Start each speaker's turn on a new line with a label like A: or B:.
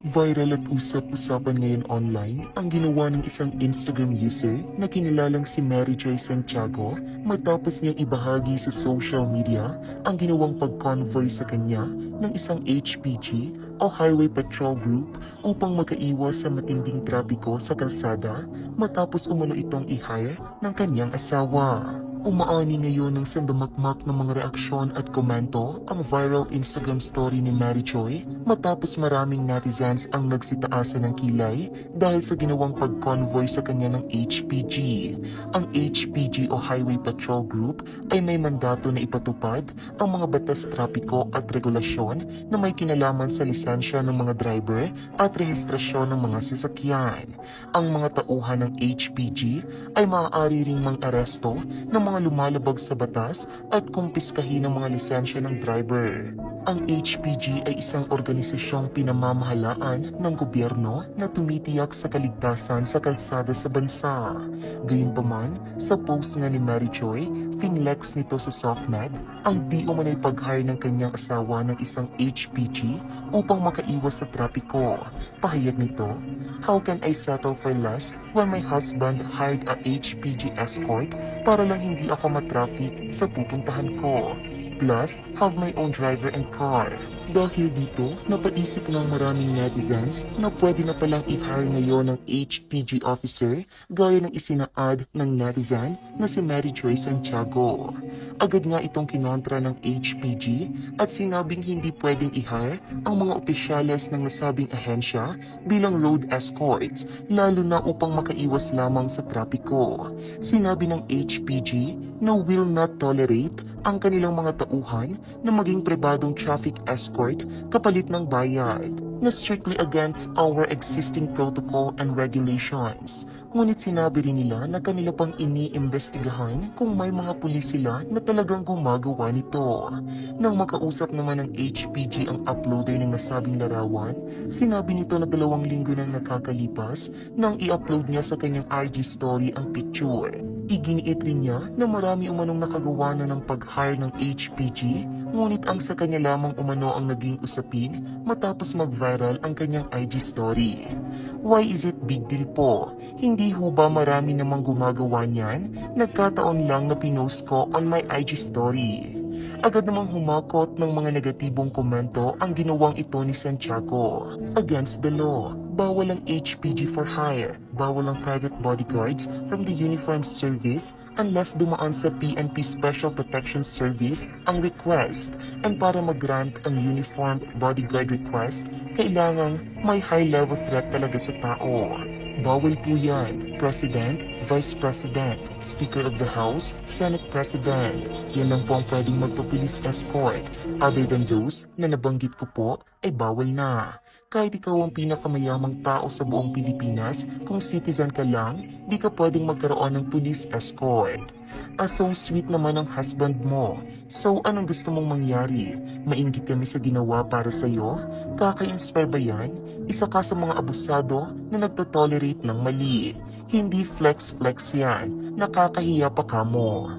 A: Viral at usap-usapan ngayon online ang ginawa ng isang Instagram user na kinilalang si Mary Joy Santiago matapos niyang ibahagi sa social media ang ginawang pag-convoy sa kanya ng isang HPG o Highway Patrol Group upang makaiwas sa matinding trapiko sa kalsada matapos umano itong i-hire ng kanyang asawa. Umaani ngayon ng sandamakmak ng mga reaksyon at komento ang viral Instagram story ni Mary Joy matapos maraming netizens ang nagsitaasan ng kilay dahil sa ginawang pag-convoy sa kanya ng HPG. Ang HPG o Highway Patrol Group ay may mandato na ipatupad ang mga batas trapiko at regulasyon na may kinalaman sa lisensya ng mga driver at rehistrasyon ng mga sasakyan. Ang mga tauhan ng HPG ay maaari ring mang-aresto ng mga lumalabag sa batas at kumpiskahin ng mga lisensya ng driver. Ang HPG ay isang organisasyong pinamamahalaan ng gobyerno na tumitiyak sa kaligtasan sa kalsada sa bansa. Gayunpaman, sa post nga ni Mary Joy, finlex nito sa SOCMED ang di umanay pag-hire ng kanyang asawa ng isang HPG upang makaiwas sa trapiko. Pahayag nito, "How can I settle for less when my husband hired a HPG escort para lang hindi ako matraffic sa pupuntahan ko? Plus, have my own driver and car." Dahil dito, napaisip ng maraming netizens na pwede na palang i-hire ngayon ng HPG officer gaya ng isina-add ng netizen na si Mary Joy Santiago. Agad nga itong kinontra ng HPG at sinabing hindi pwedeng i-hire ang mga opisyales ng nasabing ahensya bilang road escorts, lalo na upang makaiwas lamang sa trapiko. Sinabi ng HPG na will not tolerate ang kanilang mga tauhan na maging pribadong traffic escort kapalit ng bayad, na strictly against our existing protocol and regulations. Ngunit sinabi rin nila na kanila pang iniimbestigahan kung may mga pulis sila na talagang gumagawa nito. Nang makausap naman ng HPG ang uploader ng nasabing larawan, sinabi nito na 2 linggo nang nakakalipas nang i-upload niya sa kanyang IG story ang picture. Iginiit rin niya na marami umanong nakagawa na ng pag-hire ng HPG, ngunit ang sa kanya lamang umano ang naging usapin matapos mag-viral ang kanyang IG story. Why is it big deal po? Hindi ho ba marami namang gumagawa niyan? Nagkataon lang na pinost ko on my IG story. Agad namang humakot ng mga negatibong komento ang ginawang ito ni Santiago. Against the law. Bawal ang HPG for hire, bawal ang private bodyguards from the uniformed service unless dumaan sa PNP Special Protection Service ang request. And para mag-grant ang uniformed bodyguard request, kailangang may high-level threat talaga sa tao. Bawal po yan, President, Vice President, Speaker of the House, Senate President. Yan lang po ang pwedeng magpa-police escort. Other than those na nabanggit ko po, ay bawal na. Kahit ikaw ang pinakamayamang tao sa buong Pilipinas, kung citizen ka lang, di ka pwedeng magkaroon ng police escort. So sweet naman ang husband mo. So anong gusto mong mangyari? Mainggit kami sa ginawa para sa'yo? Kaka-inspire ba yan? Isa ka sa mga abusado na nagtotolerate ng mali. Hindi flex-flex yan. Nakakahiya pa ka mo.